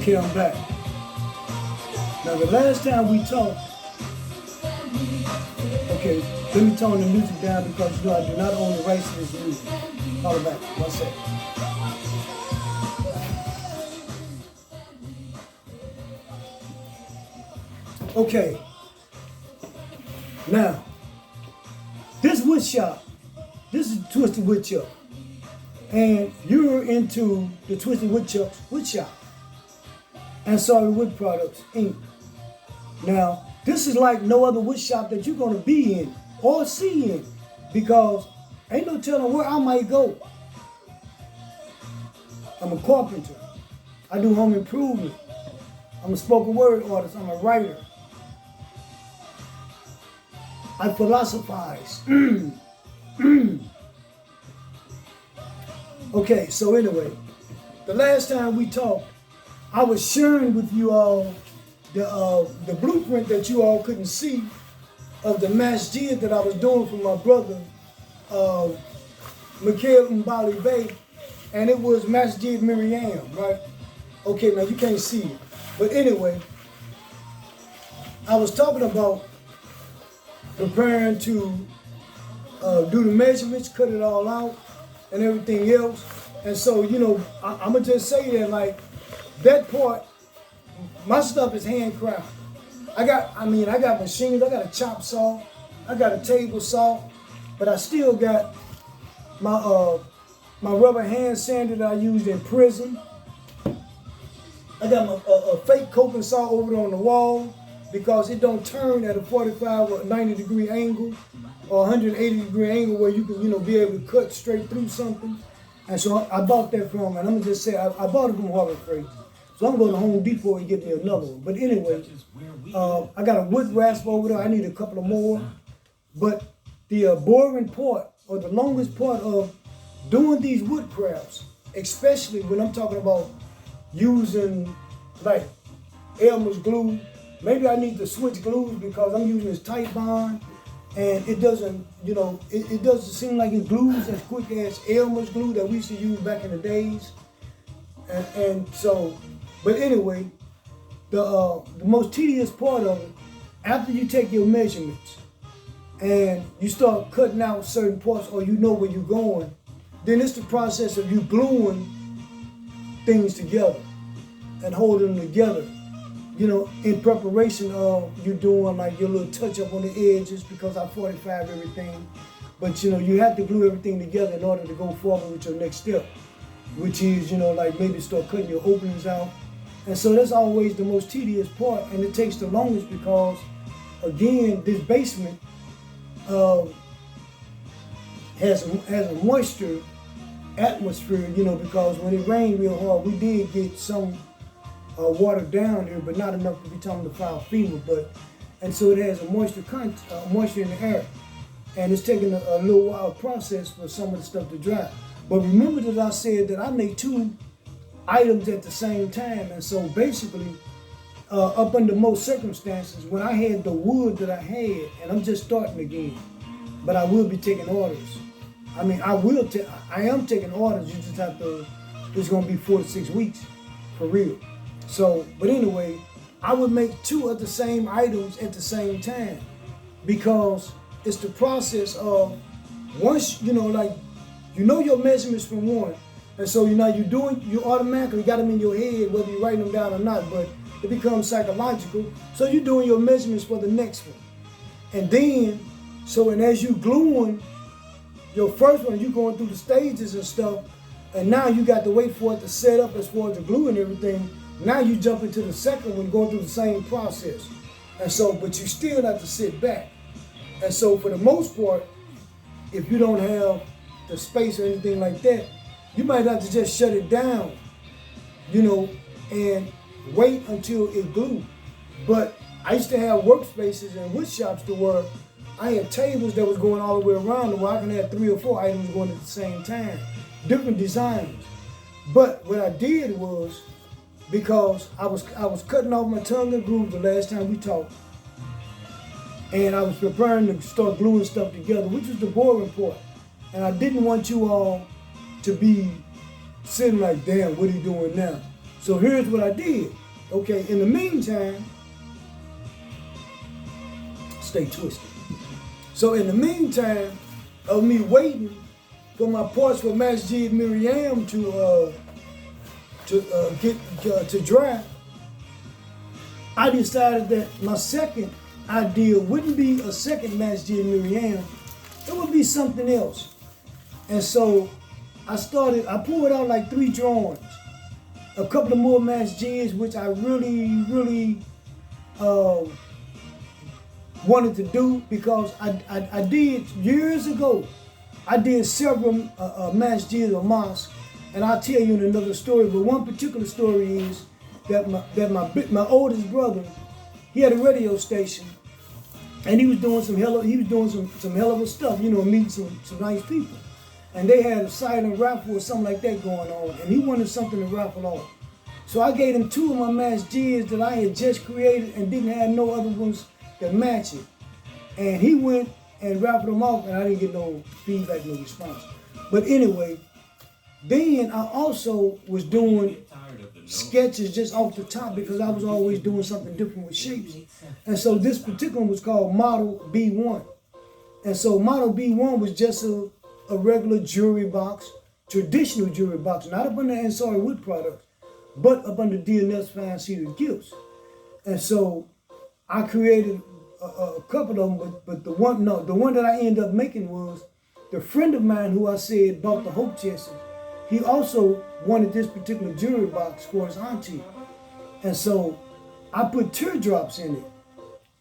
Okay, I'm back. Now the last time we talked, okay, let me tone the music down because you know I do not own the rights to this music. Call it back. 1 second. Okay. Now, this wood shop, this is Twisted Woodchuck. And you're into the Twisted Woodchuck's wood shop. Ansari Wood Products, Inc. Now, this is like no other wood shop that you're going to be in or see in because ain't no telling where I might go. I'm a carpenter. I do home improvement. I'm a spoken word artist. I'm a writer. I philosophize. Okay, so anyway, the last time we talked, I was sharing with you all the blueprint that you all couldn't see of the masjid that I was doing for my brother, Mikhail Mbali Bey, and it was Masjid Miriam, right? Okay, now you can't see it. But anyway, I was talking about preparing to do the measurements, cut it all out, and everything else. And so, you know, I'm going to just say that, like, that part, my stuff is handcrafted. I got machines, I got a chop saw, I got a table saw, but I still got my my rubber hand sander that I used in prison. I got my a fake coping saw over there on the wall because it don't turn at a 45 or 90 degree angle or 180 degree angle where you can, you know, be able to cut straight through something. And so I bought that from, and I'm gonna just say I bought it from Harbor Freight. So I'm going to Home Depot and get me another one. But anyway, I got a wood rasp over there. I need a couple of more. But the boring part, or the longest part of doing these wood crafts, especially when I'm talking about using like Elmer's glue, maybe I need to switch glues because I'm using this tight bond, and it doesn't, you know, it doesn't seem like it glues as quick as Elmer's glue that we used to use back in the days. And so, but anyway, the most tedious part of it, after you take your measurements and you start cutting out certain parts or you know where you're going, then it's the process of you gluing things together and holding them together, you know, in preparation of you doing like your little touch up on the edges because I 45 everything. But you know, you have to glue everything together in order to go forward with your next step, which is, you know, like maybe start cutting your openings out. And so that's always the most tedious part, and it takes the longest because, again, this basement has a moisture atmosphere, you know, because when it rained real hard, we did get some water down here, but not enough to be talking to file fever. And so it has a moisture in the air, and it's taking a little while process for some of the stuff to dry. But remember that I said that I make 2 items at the same time, and so basically, up under most circumstances, when I had the wood that I had, and I'm just starting again, but I will be taking orders. I mean, I am taking orders. You just have to. It's going to be 4 to 6 weeks, for real. So, but anyway, I would make 2 of the same items at the same time because it's the process of once you know, like. You know your measurements from one, and so you automatically got them in your head whether you're writing them down or not, but it becomes psychological. So you're doing your measurements for the next one. And then, and as you gluing your first one, you going through the stages and stuff, and now you got to wait for it to set up as far as the glue and everything. Now you jump into the second one, going through the same process. And so, but you still have to sit back. And so for the most part, if you don't have the space or anything like that, you might have to just shut it down, you know, and wait until it glued. But I used to have workspaces and wood shops to where I had tables that was going all the way around where I can have 3 or 4 items going at the same time, different designs. But what I did was, because I was cutting off my tongue and groove the last time we talked, and I was preparing to start gluing stuff together, which was the boring part. And I didn't want you all to be sitting like, damn, what are you doing now? So here's what I did. Okay, in the meantime, stay twisted. So in the meantime of me waiting for my parts for Masjid Miriam to dry, I decided that my second idea wouldn't be a second Masjid Miriam, it would be something else. And so I pulled out like 3 drawings, a couple of more masjids, which I really wanted to do, because I did years ago. I did several masjids or mosques, and I'll tell you in another story. But one particular story is that my oldest brother, he had a radio station, and he was doing some hell of a stuff, you know, meeting some nice people. And they had a silent raffle or something like that going on, and he wanted something to raffle off. So I gave him 2 of my masjids that I had just created and didn't have no other ones that match it. And he went and raffled them off, and I didn't get no feedback, no response. But anyway, then I also was doing sketches just off the top, because I was always doing something different with shapes. And so this particular one was called Model B1. And so Model B1 was just a regular jewelry box, traditional jewelry box, not up under Ansari wood products, but up under DNS Fine Cedar Gifts. And so I created a couple of them, but the one that I ended up making was the friend of mine who I said bought the Hope Chest. He also wanted this particular jewelry box for his auntie. And so I put teardrops in it,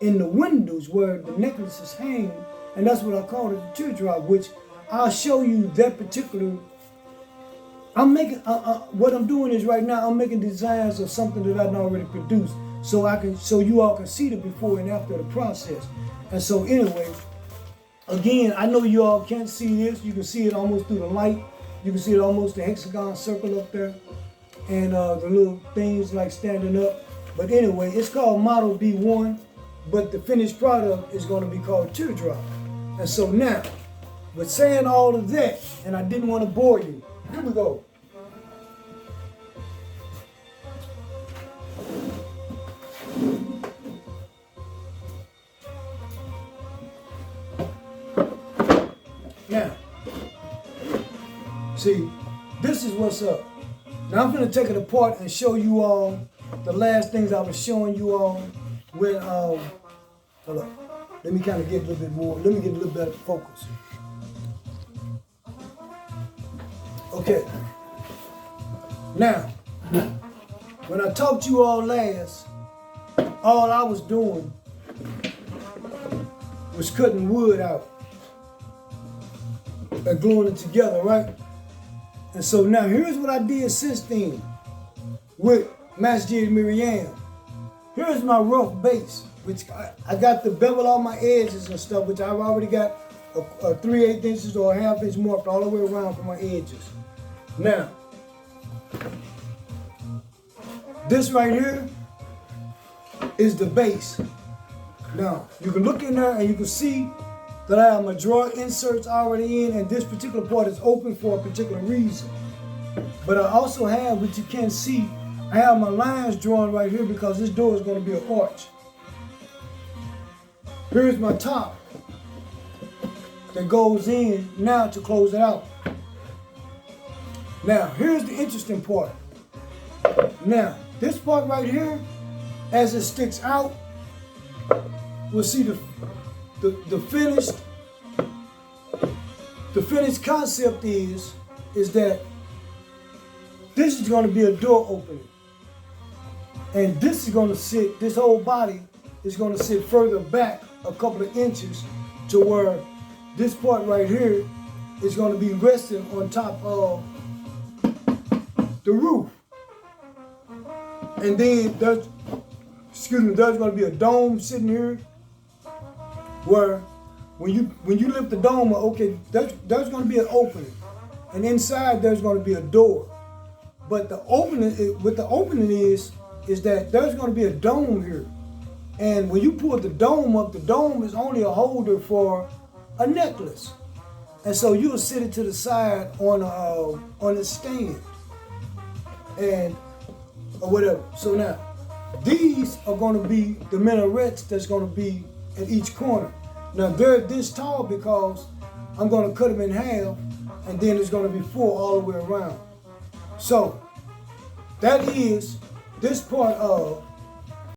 in the windows where the necklaces hang, and that's what I called it, the teardrop, which I'll show you that particular. I'm making, what I'm doing is right now, I'm making designs of something that I've already produced, so you all can see the before and after the process. And so anyway, again, I know you all can't see this. You can see it almost through the light. You can see it almost the hexagon circle up there, and the little things like standing up. But anyway, it's called Model B1, but the finished product is going to be called Teardrop. And so now, with saying all of that, and I didn't want to bore you, here we go. Now, see, this is what's up. Now I'm going to take it apart and show you all the last things I was showing you all when, hold up. Let me kind of get a little bit more, let me get a little better focus. Okay. Now, when I talked to you all last, all I was doing was cutting wood out and gluing it together, right? And so now here's what I did since then with Masjid Miriam. Here's my rough base, which I got to bevel all my edges and stuff, which I've already got a 3/8 inches or a ½ inch marked all the way around for my edges. Now, this right here is the base. Now, you can look in there and you can see that I have my drawer inserts already in, and this particular part is open for a particular reason. But I also have, which you can't see, I have my lines drawn right here because this door is going to be an arch. Here's my top that goes in now to close it out. Now, here's the interesting part. Now, this part right here, as it sticks out, we'll see the finished concept is that this is going to be a door opening. And this is going to sit, this whole body is going to sit further back a couple of inches to where this part right here is going to be resting on top of the roof. And then there's going to be a dome sitting here where when you lift the dome, okay, there's going to be an opening. And inside there's going to be a door. But the opening, what the opening is that there's going to be a dome here. And when you pull the dome up, the dome is only a holder for a necklace. And so you'll sit it to the side on a stand. And or whatever. So now, these are going to be the minarets that's going to be at each corner. Now they're this tall because I'm going to cut them in half, and then it's going to be 4 all the way around. So that is this part of